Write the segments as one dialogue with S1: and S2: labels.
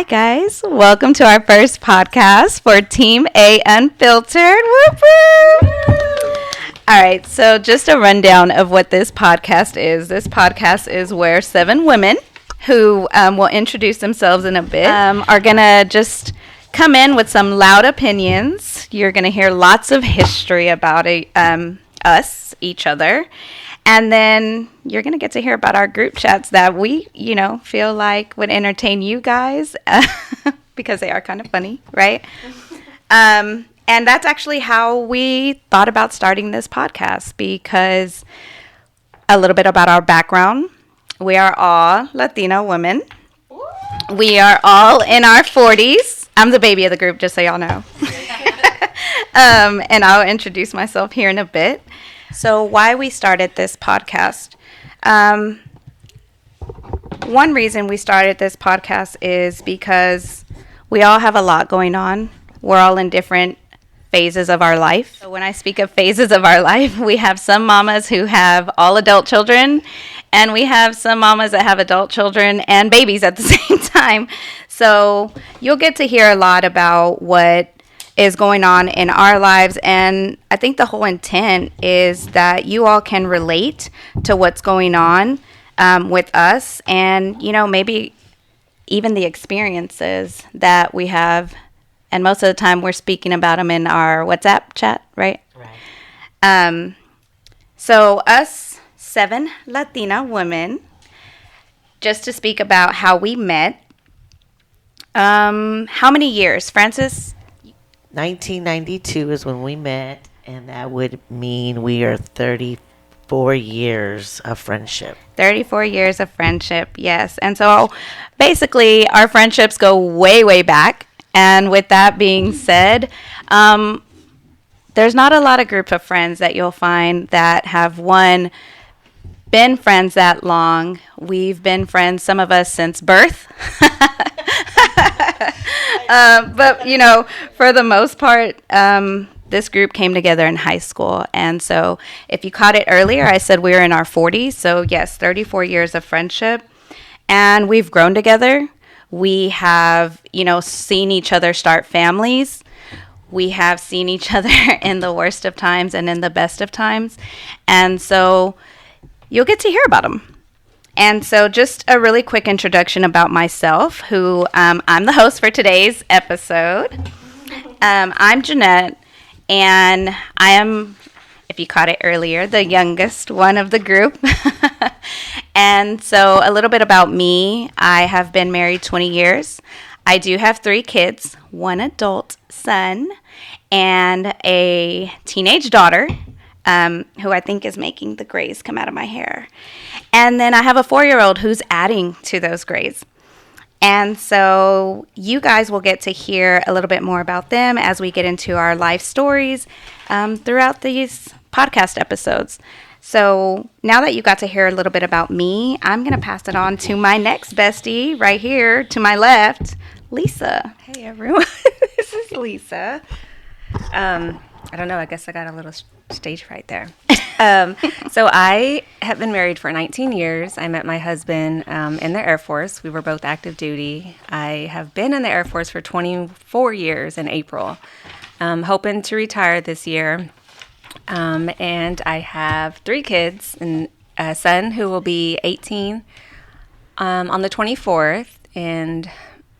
S1: Hi, guys. Welcome to our first podcast for Team A Unfiltered. Whoop, whoop. All right, so just a rundown of what this podcast is. This podcast is where 7 women who will introduce themselves in a bit are going to just come in with some loud opinions. You're going to hear lots of history about us, each other. And then you're going to get to hear about our group chats that we, feel like would entertain you guys because they are kind of funny, right? And that's actually how we thought about starting this podcast, because a little bit about our background. We are all Latina women. We are all in our 40s. I'm the baby of the group, just so y'all know. And I'll introduce myself here in a bit. So why we started this podcast. One reason we started this podcast is because we all have a lot going on. We're all in different phases of our life. So when I speak of phases of our life, we have some mamas who have all adult children, and we have some mamas that have adult children and babies at the same time. So you'll get to hear a lot about what is going on in our lives, and I think the whole intent is that you all can relate to what's going on with us, and maybe even the experiences that we have. And most of the time we're speaking about them in our WhatsApp chat, right? So us 7 Latina women, just to speak about how we met. How many years, Francis?
S2: 1992 is when we met, and that would mean we are 34 years of friendship.
S1: 34 years of friendship, yes. And so basically our friendships go way, way back. And with that being said, there's not a lot of group of friends that you'll find that have, been friends that long. We've been friends, some of us, since birth. But, for the most part, this group came together in high school. And so if you caught it earlier, I said we were in our 40s. So, yes, 34 years of friendship. And we've grown together. We have, seen each other start families. We have seen each other in the worst of times and in the best of times. And so you'll get to hear about them. And so just a really quick introduction about myself, who I'm the host for today's episode. I'm Jeanette, and I am, if you caught it earlier, the youngest one of the group. And so a little bit about me. I have been married 20 years. I do have 3 kids, 1 adult son, and a teenage daughter, who I think is making the grays come out of my hair. And then I have a 4-year-old who's adding to those grays. And so you guys will get to hear a little bit more about them as we get into our life stories throughout these podcast episodes. So now that you got to hear a little bit about me, I'm going to pass it on to my next bestie right here to my left, Lisa.
S3: Hey, everyone. This is Lisa. I don't know. I guess I got a little stage fright there. So I have been married for 19 years. I met my husband in the Air Force. We were both active duty. I have been in the Air Force for 24 years in April. Hoping to retire this year. And I have 3 kids, and a son who will be 18 on the 24th. And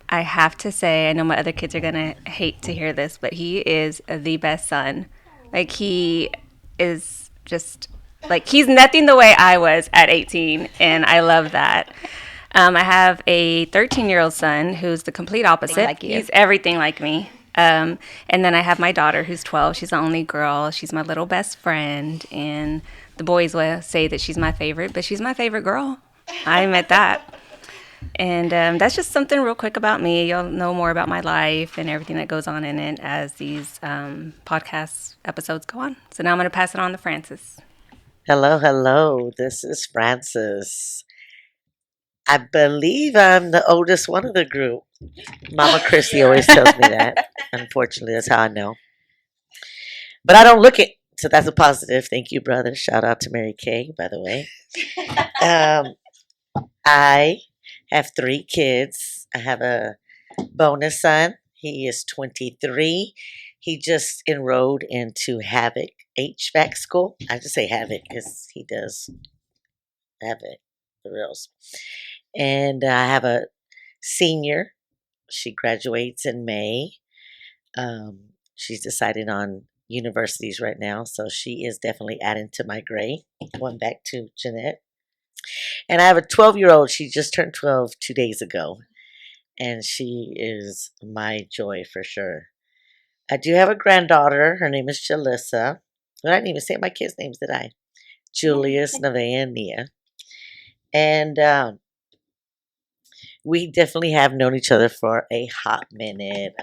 S3: I have to say, I know my other kids are going to hate to hear this, but he is the best son. Like, he is just, he's nothing the way I was at 18, and I love that. I have a 13-year-old son who's the complete opposite.
S1: Like you.
S3: He's everything like me. And then I have my daughter who's 12. She's the only girl. She's my little best friend. And the boys will say that she's my favorite, but she's my favorite girl. I admit that. And that's just something real quick about me. You'll know more about my life and everything that goes on in it as these podcast episodes go on. So now I'm going to pass it on to Francis.
S2: Hello. This is Francis. I believe I'm the oldest one of the group. Mama Christy always tells me that. Unfortunately, that's how I know. But I don't look it, so that's a positive. Thank you, brother. Shout out to Mary Kay, by the way. I have 3 kids. I have a bonus son. He is 23. He just enrolled into Havoc HVAC school. I just say Havoc because he does Havoc, the reals. And I have a senior. She graduates in May. She's deciding on universities right now, so she is definitely adding to my grade. Going back to Jeanette. And I have a 12-year-old. She just turned 12 2 days ago. And she is my joy for sure. I do have a granddaughter. Her name is Jalissa. I didn't even say my kids' names, did I? Julius, Nevaeh, and Nia. And we definitely have known each other for a hot minute.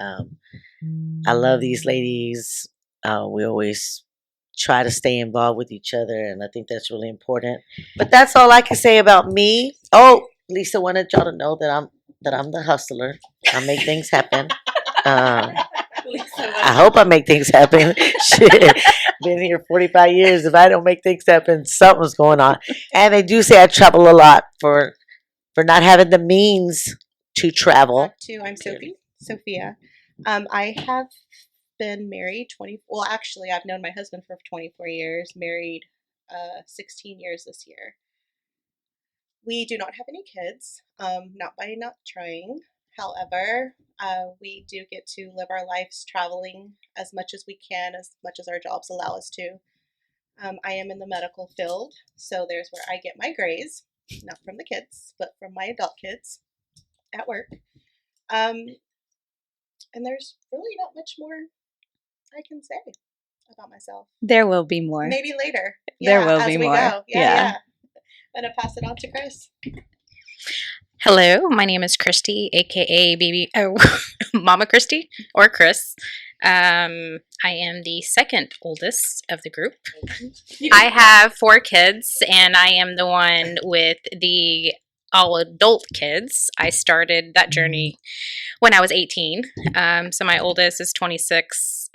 S2: I love these ladies. We always try to stay involved with each other, and I think that's really important. But that's all I can say about me. Oh, Lisa wanted y'all to know that I'm the hustler. I make things happen. I hope I make things happen. Shit, been here 45 years. If I don't make things happen, something's going on. And they do say I travel a lot for not having the means to travel.
S4: I'm Sophia. I have been married 20. Well, actually, I've known my husband for 24 years. Married 16 years this year. We do not have any kids. Not by not trying. However, we do get to live our lives traveling as much as we can, as much as our jobs allow us to. I am in the medical field, so there's where I get my grays, not from the kids, but from my adult kids at work. And there's really not much more I can say about myself.
S1: There will be more.
S4: Maybe later.
S1: There will
S4: as
S1: be
S4: we
S1: more.
S4: Go.
S1: Yeah.
S4: I'm going to pass it on to Chris.
S5: Hello, my name is Christy, aka Mama Christy or Chris. I am the second oldest of the group. I have 4 kids, and I am the one with the all adult kids. I started that journey when I was 18. So my oldest is 26,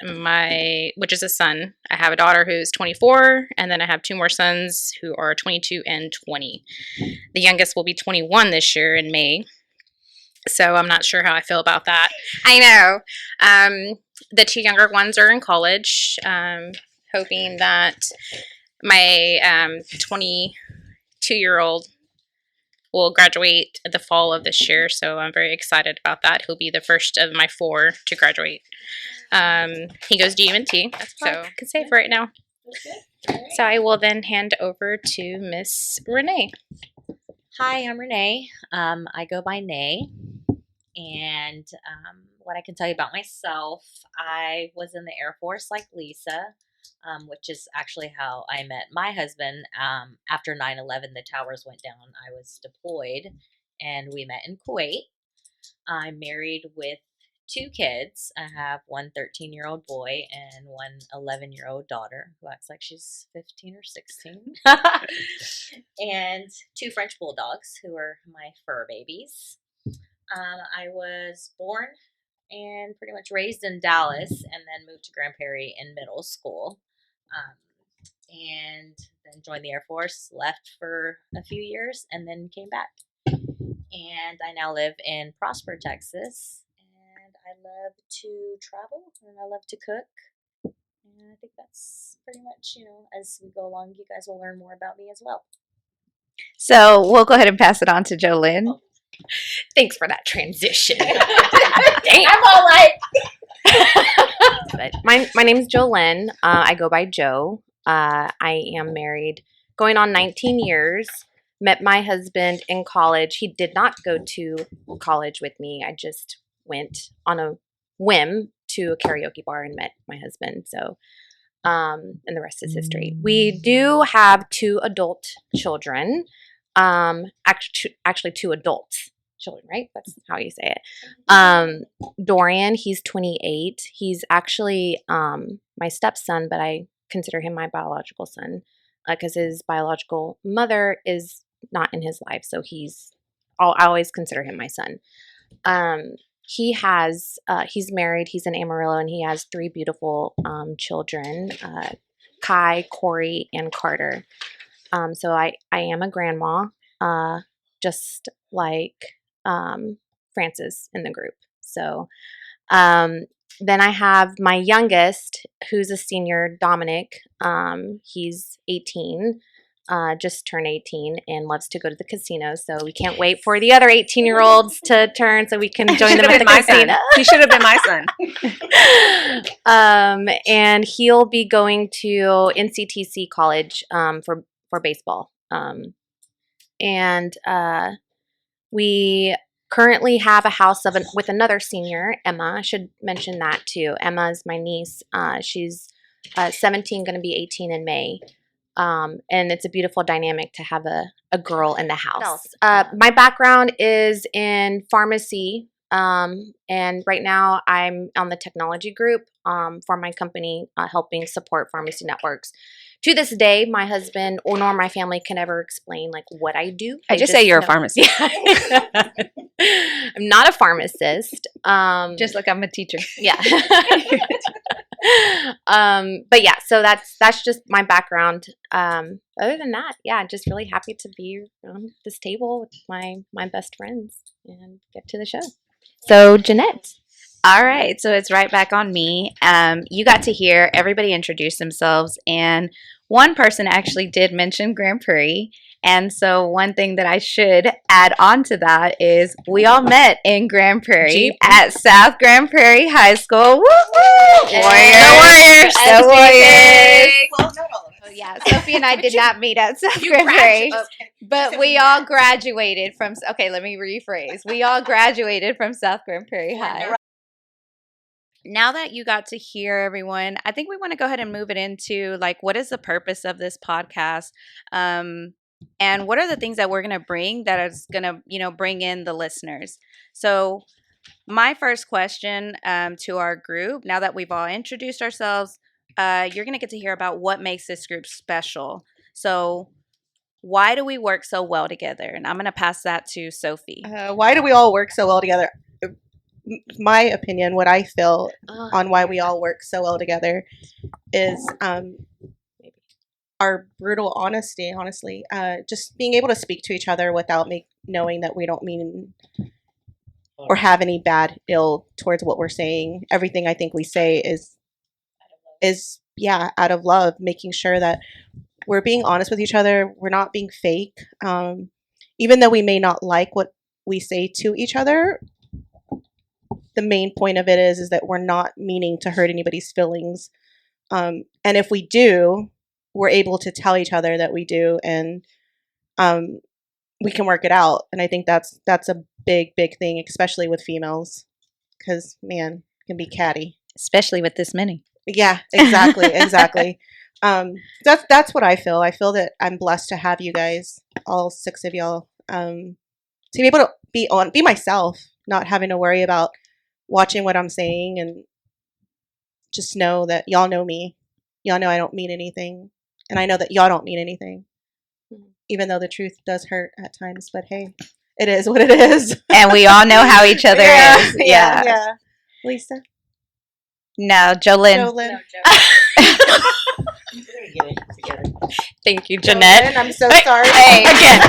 S5: which is a son. I have a daughter who's 24, and then I have 2 more sons who are 22 and 20. The youngest will be 21 this year in May. So I'm not sure how I feel about that. I know. The 2 younger ones are in college, hoping that my 22-year-old will graduate the fall of this year, so I'm very excited about that. He'll be the first of my 4 to graduate. He goes to UNT, so I can say for right now. So I will then hand over to Miss Renee.
S6: Hi, I'm Renee. I go by Nay. And what I can tell you about myself, I was in the Air Force like Lisa, which is actually how I met my husband. After 9/11, the towers went down. I was deployed, and we met in Kuwait. I'm married with 2 kids. I have one 13-year-old boy and one 11-year-old daughter who acts like she's 15 or 16. And 2 French bulldogs who are my fur babies. I was born and pretty much raised in Dallas and then moved to Grand Prairie in middle school. And then joined the Air Force, left for a few years, and then came back. And I now live in Prosper, Texas. And I love to travel and I love to cook. And I think that's pretty much, as we go along, you guys will learn more about me as well.
S1: So we'll go ahead and pass it on to JoLynn.
S5: Thanks for that transition.
S6: Dang, I'm all like...
S5: My name's JoLynn. I go by Jo. I am married, going on 19 years. Met my husband in college. He did not go to college with me. I just went on a whim to a karaoke bar and met my husband. So, and the rest is history. We do have 2 adult children. Actually 2 adult children, right? That's how you say it. Dorian, he's 28. He's actually my stepson, but I consider him my biological son because his biological mother is not in his life, so I always consider him my son. He's married. He's in Amarillo, and he has 3 beautiful children: Kai, Corey, and Carter. So I am a grandma, just like Frances in the group.
S7: So then I have my youngest, who's a senior, Dominic. He's 18, just turned 18, and loves to go to the casino. So we can't wait for the other 18-year-olds to turn so we can join them at the casino.
S3: He should have been my son.
S7: And he'll be going to NCTC college for baseball. And we currently have a house with another senior, Emma. I should mention that too. Emma is my niece. She's 17, going to be 18 in May. And it's a beautiful dynamic to have a girl in the house. My background is in pharmacy. And right now I'm on the technology group for my company, helping support pharmacy networks. To this day, my husband or nor my family can ever explain like what I do.
S3: I just say you're a pharmacist.
S7: I'm not a pharmacist.
S1: Just like I'm a teacher.
S7: Yeah. But yeah, so that's just my background. Other than that, yeah, just really happy to be on this table with my best friends and get to the show. So Jeanette.
S1: All right, so it's right back on me. You got to hear everybody introduce themselves, and one person actually did mention Grand Prairie. And so one thing that I should add on to that is we all met in Grand Prairie at South Grand Prairie High School. Woo woo! Warriors! The Warriors!
S4: Well, not all of us.
S1: Oh, yeah, Sophie and I did not meet at South Grand Prairie, but we all graduated from. Okay, let me rephrase. We all graduated from South Grand Prairie High. Now that you got to hear everyone, I think we want to go ahead and move it into like, what is the purpose of this podcast? And what are the things that we're going to bring that is going to, bring in the listeners? So my first question to our group, now that we've all introduced ourselves, you're going to get to hear about what makes this group special. So why do we work so well together? And I'm going to pass that to Sophie.
S4: Why do we all work so well together? My opinion, what I feel on why we all work so well together is our brutal honesty, honestly. Just being able to speak to each other without knowing that we don't mean or have any bad ill towards what we're saying. Everything I think we say is out of love, making sure that we're being honest with each other. We're not being fake. Even though we may not like what we say to each other, the main point of it is that we're not meaning to hurt anybody's feelings. And if we do, we're able to tell each other that we do, and we can work it out. And I think that's a big thing, especially with females, because man, it can be catty.
S1: Especially with this many.
S4: Yeah, exactly. That's what I feel. I feel that I'm blessed to have you guys, all 6 of y'all, to be able to be myself, not having to worry about watching what I'm saying, and just know that y'all know me. Y'all know I don't mean anything, and I know that y'all don't mean anything, even though the truth does hurt at times. But hey, it is what it is.
S1: And we all know how each other is.
S4: Yeah. Lisa?
S1: No, Jolynn.
S7: Thank you, Jeanette.
S4: Jolynn, I'm so sorry.
S1: Hey, again.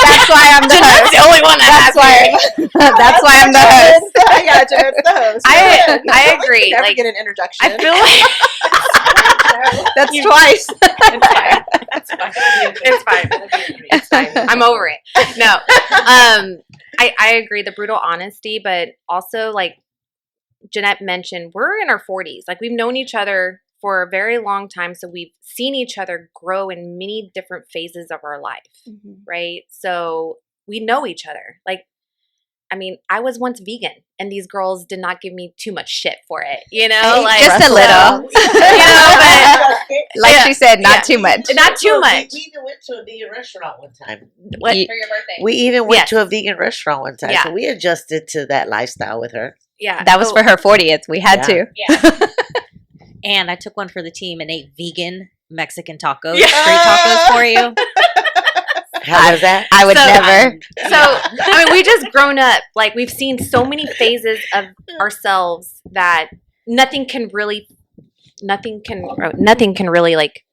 S1: That's why I'm the host.
S7: The only one
S1: That's why I'm the host.
S4: Yeah, Jeanette's the host.
S7: I agree.
S4: Never
S7: Like,
S4: get an introduction.
S7: I feel like
S1: That's twice.
S7: It's fine. I'm over it. No. I agree. The brutal honesty, but also like Jeanette mentioned, we're in our 40s. Like we've known each other for a very long time. So we've seen each other grow in many different phases of our life. Right. So we know each other. Like, I mean, I was once vegan, and these girls did not give me too much shit for it, like
S1: just a little,
S7: but
S1: like she said, not too much.
S7: Not too much.
S2: We even went to a vegan restaurant one time.
S7: What?
S1: For
S7: your birthday?
S2: We even went to a vegan restaurant one time.
S7: Yeah.
S2: So we adjusted to that lifestyle with her.
S7: Yeah.
S1: That was for her 40th. We had to.
S7: Yeah.
S6: And I took one for the team and ate vegan Mexican tacos, street tacos for you.
S2: How was that?
S1: I would never.
S7: So, I mean, we just grown up. Like, we've seen so many phases of ourselves that nothing can really, like,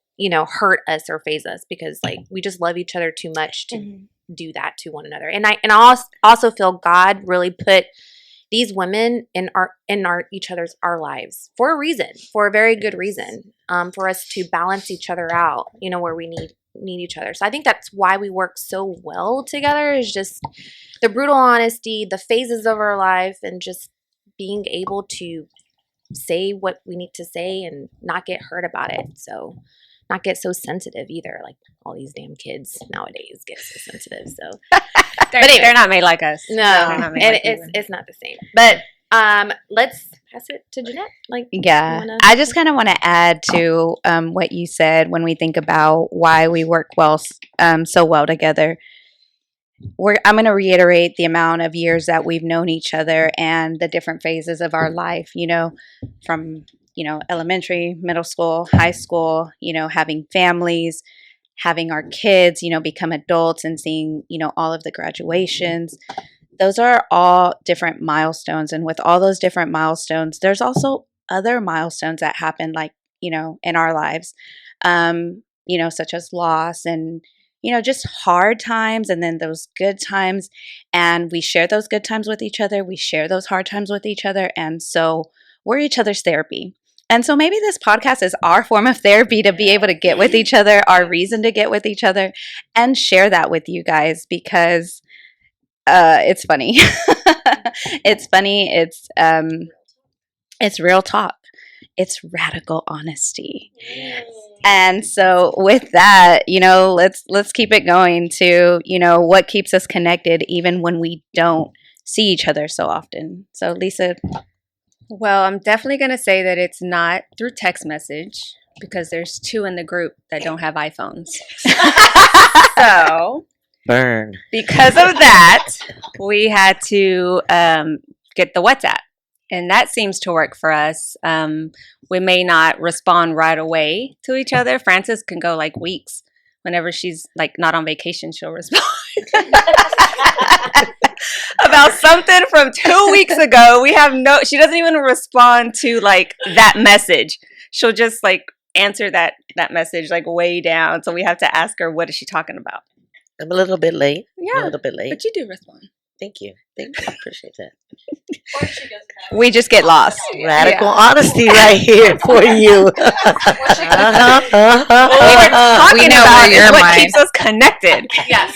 S7: hurt us or phase us, because, like, we just love each other too much to do that to one another. And I also feel God really put these women in each other's our lives for a reason, for a very good reason, for us to balance each other out, where we need each other. So I think that's why we work so well together, is just the brutal honesty, the phases of our life, and just being able to say what we need to say and not get hurt about it. So not get so sensitive either. Like all these damn kids nowadays get so sensitive. So
S3: They're not made like us.
S7: no,
S3: They're not made
S7: and
S3: like we were.
S7: it's not the same. But let's pass it to Jeanette. Like,
S1: Yeah, I just kind of want to add to what you said when we think about why we work so well together. I'm going to reiterate the amount of years that we've known each other and the different phases of our life, from, elementary, middle school, high school, having families, having our kids, become adults and seeing, all of the graduations. Those are all different milestones. And with all those different milestones, there's also other milestones that happen, like, in our lives, such as loss and, just hard times, and then those good times. And we share those good times with each other. We share those hard times with each other. And so we're each other's therapy. And so maybe this podcast is our form of therapy to be able to get with each other, our reason to get with each other, and share that with you guys, because it's funny. It's funny. It's real talk. It's radical honesty.
S2: Yes.
S1: And so with that, let's keep it going to, what keeps us connected even when we don't see each other so often. So Lisa.
S3: Well, I'm definitely going to say that it's not through text message, because there's 2 in the group that don't have iPhones. So
S2: Burn.
S3: because of that, we had to get the WhatsApp. And that seems to work for us. We may not respond right away to each other. Frances can go like weeks. Whenever she's like not on vacation, she'll respond about something from 2 weeks ago. She doesn't even respond to like that message. She'll just like answer that message like way down. So we have to ask her, what is she talking about?
S2: I'm a little bit late.
S3: Yeah,
S2: a little bit late.
S3: but you do respond.
S2: Thank you. I appreciate that.
S1: We just get lost.
S2: Radical honesty right here for you.
S3: What we were talking
S1: know
S3: about
S1: where
S3: is
S1: your
S3: what
S1: mind-
S3: keeps us connected.
S7: yes.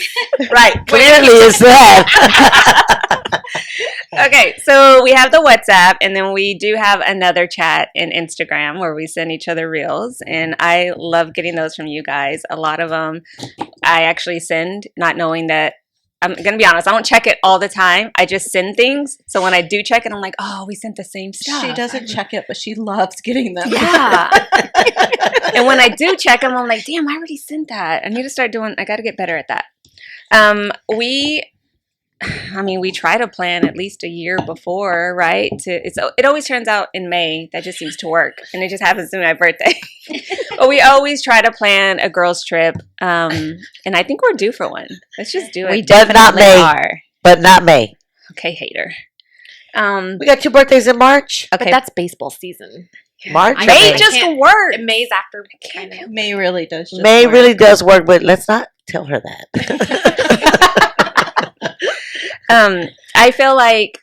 S2: Right. Clearly it's that.
S3: Okay, so we have the WhatsApp, and then we do have another chat in Instagram where we send each other reels, and I love getting those from you guys. A lot of them I actually send not knowing that. I'm going to be honest, I don't check it all the time. I just send things. So when I do check it, I'm like, oh, we sent the same stuff.
S4: She doesn't check it, but she loves getting them.
S3: Yeah. And when I do check them, I'm like, damn, I already sent that. I got to get better at that. We try to plan at least a year before, right? It always turns out in May. That just seems to work. And it just happens to be my birthday. But we always try to plan a girls' trip. And I think we're due for one. Let's just do it.
S1: We
S2: But not
S1: definitely
S2: May.
S1: are.
S2: But not May.
S3: Okay, hater.
S2: We got 2 birthdays in March.
S7: But
S1: Okay.
S7: that's baseball season.
S2: March.
S7: I
S2: or
S7: know.
S2: May?
S3: May just
S7: can't-
S3: work.
S7: May's after.
S4: May really does. Just
S2: May
S4: work.
S2: really does work, but let's not tell her that.
S3: I feel like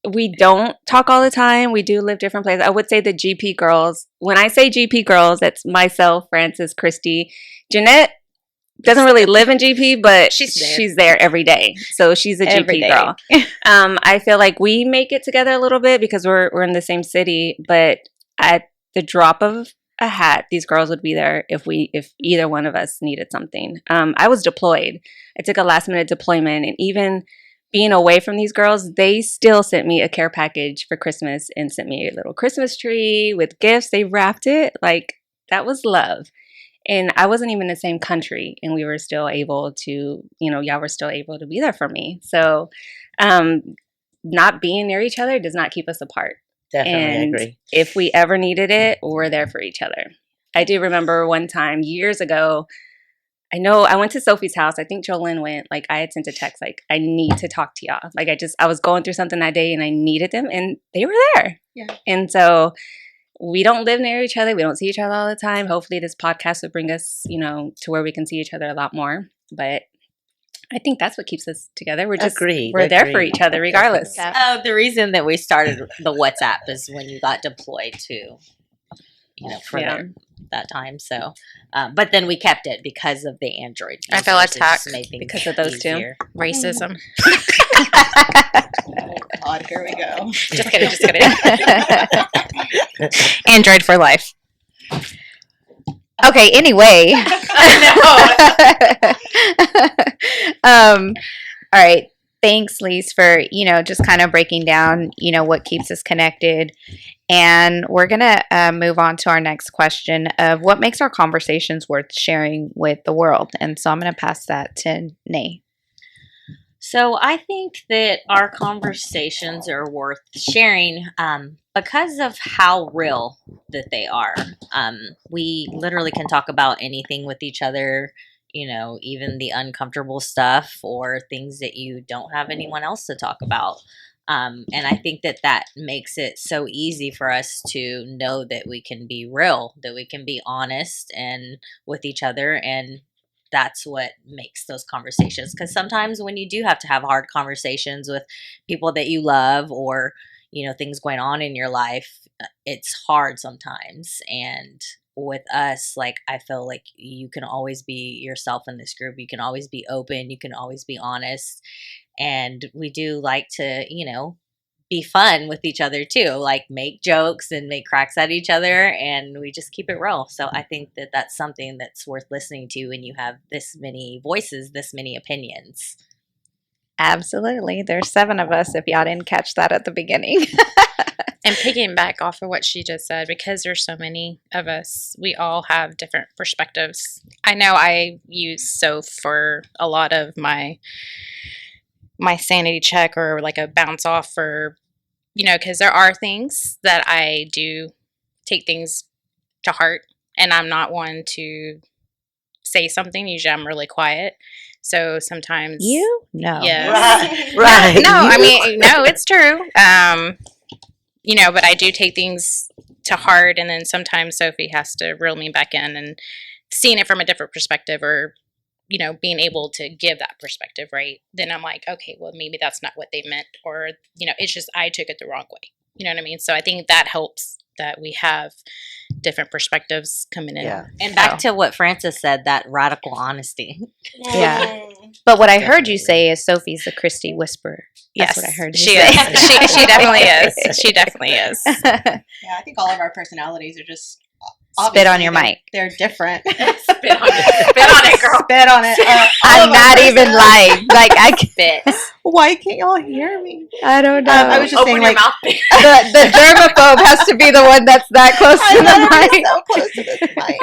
S3: we don't talk all the time. We do live different places. I would say the GP girls. When I say GP girls, that's myself, Frances, Christy. Jeanette doesn't really live in GP, but she's there every day. So she's a
S1: Every
S3: GP
S1: day.
S3: girl. I feel like we make it together a little bit because we're in the same city, but at the drop of a hat, these girls would be there if either one of us needed something. I was deployed. I took a last minute deployment, and even being away from these girls, they still sent me a care package for Christmas and sent me a little Christmas tree with gifts. They wrapped it. Like, that was love. And I wasn't even in the same country, and we were still able to, y'all were still able to be there for me. So not being near each other does not keep us apart.
S2: Definitely
S3: And
S2: agree.
S3: if we ever needed it, we're there for each other. I do remember one time years ago, I know I went to Sophie's house. I think Jolene went. Like, I had sent a text, like, I need to talk to y'all. Like, I was going through something that day and I needed them, and they were there.
S4: Yeah.
S3: And so we don't live near each other. We don't see each other all the time. Hopefully this podcast will bring us, to where we can see each other a lot more. But I think that's what keeps us together. We're
S2: Agreed,
S3: we're there for
S2: agreed.
S3: each other regardless.
S7: Definitely.
S6: The reason that we started the WhatsApp is when you got deployed to, for
S3: Yeah.
S6: that time. So, but then we kept it because of the Android.
S5: I feel
S6: users. It just
S5: attacked
S6: made things
S3: because of those two.
S6: easier.
S5: Racism.
S4: Oh God, here we go.
S5: Just kidding. Just kidding. Android for life.
S1: Okay, anyway. All right. Thanks, Lise, for, just kind of breaking down, what keeps us connected. And we're going to move on to our next question of what makes our conversations worth sharing with the world. And so I'm going to pass that to Nay.
S6: So I think that our conversations are worth sharing because of how real that they are. We literally can talk about anything with each other, even the uncomfortable stuff or things that you don't have anyone else to talk about. And I think that makes it so easy for us to know that we can be real, that we can be honest and with each other, and that's what makes those conversations. Because sometimes when you do have to have hard conversations with people that you love or things going on in your life, it's hard sometimes. And with us, I feel like you can always be yourself in this group. You can always be open. You can always be honest. And we do like to, be fun with each other too, make jokes and make cracks at each other, and we just keep it real. So I think that that's something that's worth listening to when you have this many voices, this many opinions.
S1: Absolutely. There's 7 of us, if y'all didn't catch that at the beginning.
S5: And picking back off of what she just said, because there's so many of us, we all have different perspectives. I know I use Soph for a lot of my sanity check or a bounce off for, because there are things that I do take things to heart, and I'm not one to say something. Usually I'm really quiet. So sometimes
S1: No.
S5: Yes.
S2: Right.
S5: No, I mean, no, it's true. But I do take things to heart, and then sometimes Sophie has to reel me back in and seeing it from a different perspective, or being able to give that perspective, right? Then I'm like, okay, well, maybe that's not what they meant, or it's just I took it the wrong way. You know what I mean? So I think that helps that we have different perspectives coming in.
S2: Yeah.
S6: And back to what Frances said, that radical honesty.
S1: Yeah. But what I heard you say is Sophie's the Christy whisperer. That's
S5: Yes,
S1: what I heard you
S5: she
S1: say.
S5: is. She definitely is. She definitely is.
S4: Yeah, I think all of our personalities are just
S1: Spit on your mic.
S4: They're different.
S5: Spit on it, girl.
S4: Spit on it.
S1: I'm not even lying. I spit.
S4: Why can't y'all hear me?
S1: I don't know.
S4: I was just saying,
S5: Open your mouth.
S1: the germaphobe has to be the one that's that close to the mic.
S4: so close to this mic.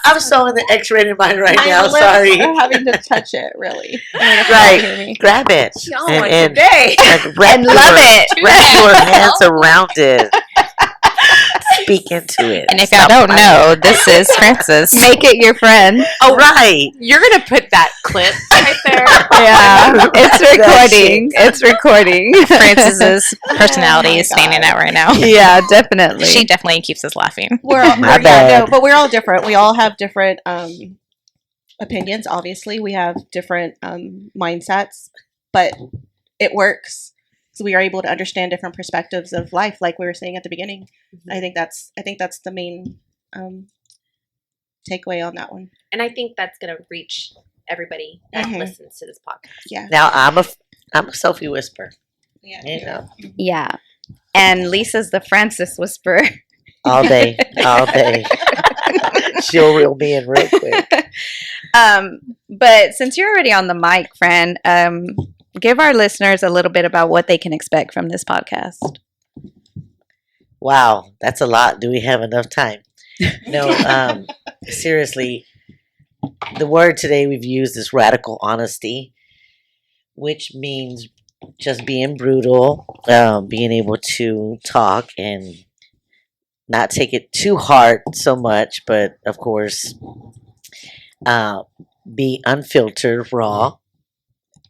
S2: I'm so in the X-rated mind right
S4: My
S2: now.
S4: lips
S2: Sorry.
S4: are having to touch it, really.
S2: Right. Grab it and
S5: today.
S2: wrap
S1: And love it.
S2: Wrap your hands around it. Speak into it.
S5: And if y'all don't know, this is Frances.
S1: Make it your friend.
S2: Oh, right.
S5: You're gonna put that clip right there.
S1: Yeah, it's recording. It's recording.
S5: Frances's personality is standing out right now.
S1: Yeah, definitely.
S5: She definitely keeps us laughing.
S2: My bad.
S4: But we're all different. We all have different opinions. Obviously, we have different mindsets, but it works. So we are able to understand different perspectives of life, like we were saying at the beginning. I think that's the main takeaway on that one.
S7: And I think that's going to reach everybody that listens to this podcast.
S4: Yeah.
S2: Now I'm a Sophie whisper.
S4: Yeah.
S2: You know,
S1: Yeah. And Lisa's the Frances whisperer.
S2: all day. She'll reel me in real quick.
S1: But since you're already on the mic, friend, give our listeners a little bit about what they can expect from this podcast.
S2: Wow, that's a lot. Do we have enough time? No, seriously, the word today we've used is radical honesty, which means just being brutal, being able to talk and not take it too hard so much, but of course, be unfiltered, raw.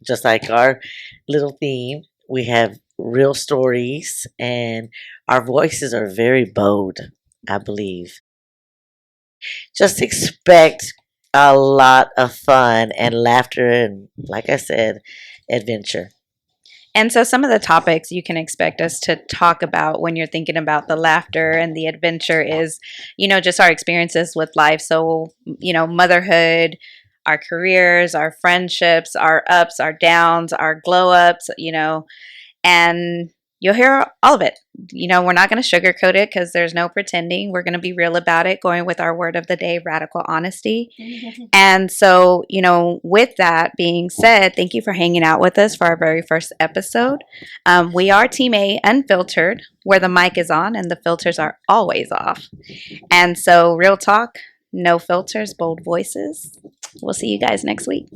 S2: Just like our little theme, we have real stories and our voices are very bold, I believe. Just expect a lot of fun and laughter and, like I said, adventure.
S1: And so, some of the topics you can expect us to talk about when you're thinking about the laughter and the adventure is, just our experiences with life. So, motherhood, our careers, our friendships, our ups, our downs, our glow ups, and you'll hear all of it. We're not going to sugarcoat it because there's no pretending. We're going to be real about it, going with our word of the day, radical honesty. And so, with that being said, thank you for hanging out with us for our very first episode. We are Team A Unfiltered, where the mic is on and the filters are always off. And so, real talk, no filters, bold voices. We'll see you guys next week.